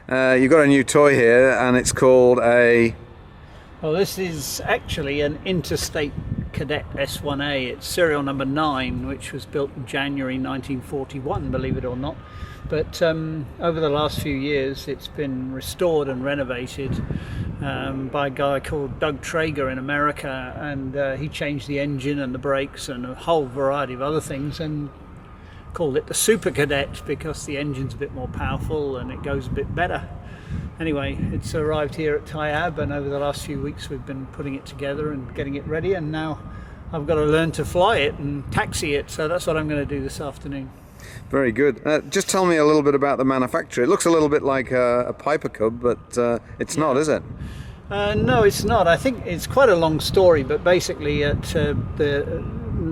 You've got a new toy here, and it's called a... Well, this is actually an Interstate Cadet S1A. It's serial number 9, which was built in January 1941, believe it or not. But over the last few years, it's been restored and renovated by a guy called Doug Traeger in America, and he changed the engine and the brakes and a whole variety of other things, and called it the Super Cadet because the engine's a bit more powerful and it goes a bit better. Anyway, it's arrived here at Tyabb, and over the last few weeks we've been putting it together and getting it ready, and now I've got to learn to fly it and taxi it, so that's what I'm going to do this afternoon. Very good. Just tell me a little bit about the manufacturer. It looks a little bit like a Piper Cub, but it's not, is it? No, it's not. I think it's quite a long story, but basically at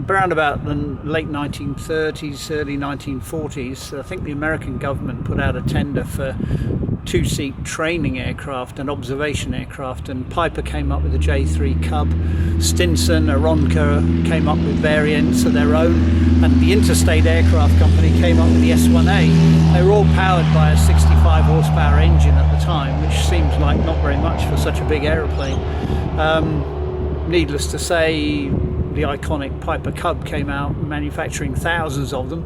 around about the late 1930s, early 1940s, I think the American government put out a tender for two-seat training aircraft and observation aircraft, and Piper came up with the J3 Cub, Stinson, Aronka came up with variants of their own, and the Interstate Aircraft Company came up with the S1A. They were all powered by a 65 horsepower engine at the time, which seems like not very much for such a big aeroplane. Needless to say, the iconic Piper Cub came out, manufacturing thousands of them,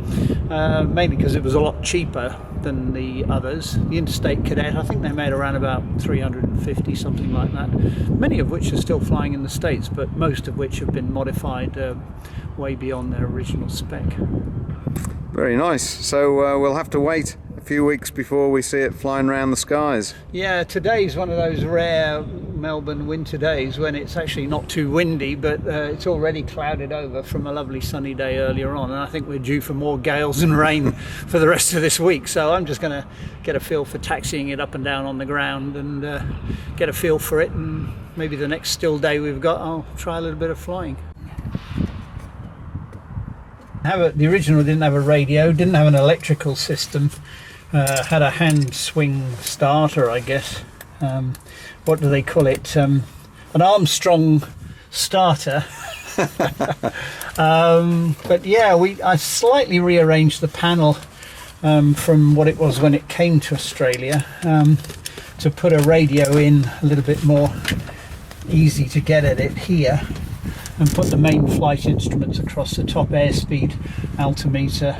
mainly because it was a lot cheaper than the others. The Interstate Cadet, I think they made around about 350, something like that, many of which are still flying in the States, but most of which have been modified way beyond their original spec. Very nice. So we'll have to wait a few weeks before we see it flying around the skies. Yeah, today's one of those rare Melbourne winter days when it's actually not too windy, but it's already clouded over from a lovely sunny day earlier on, and I think we're due for more gales and rain for the rest of this week, so I'm just going to get a feel for taxiing it up and down on the ground and get a feel for it, and maybe the next still day we've got, I'll try a little bit of flying. The original didn't have a radio, didn't have an electrical system, had a hand swing starter, I guess. What do they call it? An Armstrong starter. But yeah, I slightly rearranged the panel from what it was when it came to Australia to put a radio in a little bit more easy to get at it here, and put the main flight instruments across the top: airspeed, altimeter,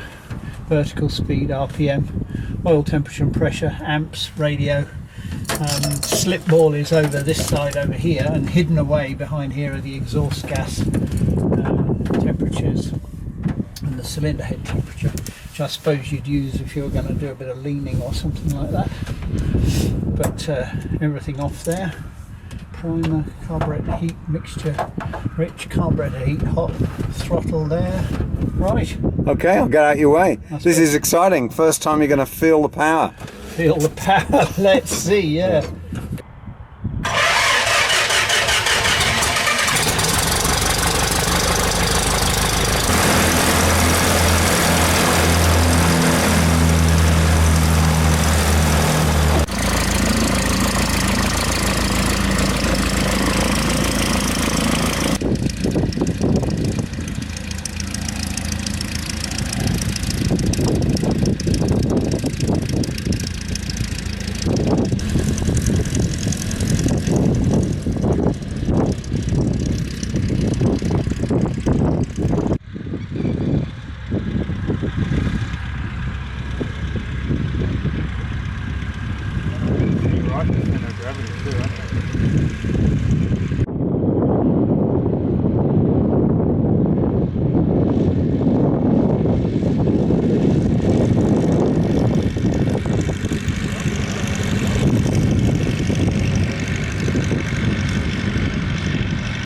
vertical speed, RPM, oil temperature and pressure, amps, radio. Slip ball is over this side over here, and hidden away behind here are the exhaust gas temperatures and the cylinder head temperature, which I suppose you'd use if you were going to do a bit of leaning or something like that. But everything off there. Primer, carburetor heat mixture, rich, carburetor heat hot, throttle there. Right. Okay, I'll get out your way. This is exciting. First time you're going to feel the power. Feel the power. Let's see, yeah. Right, there's no gravity too, aren't there?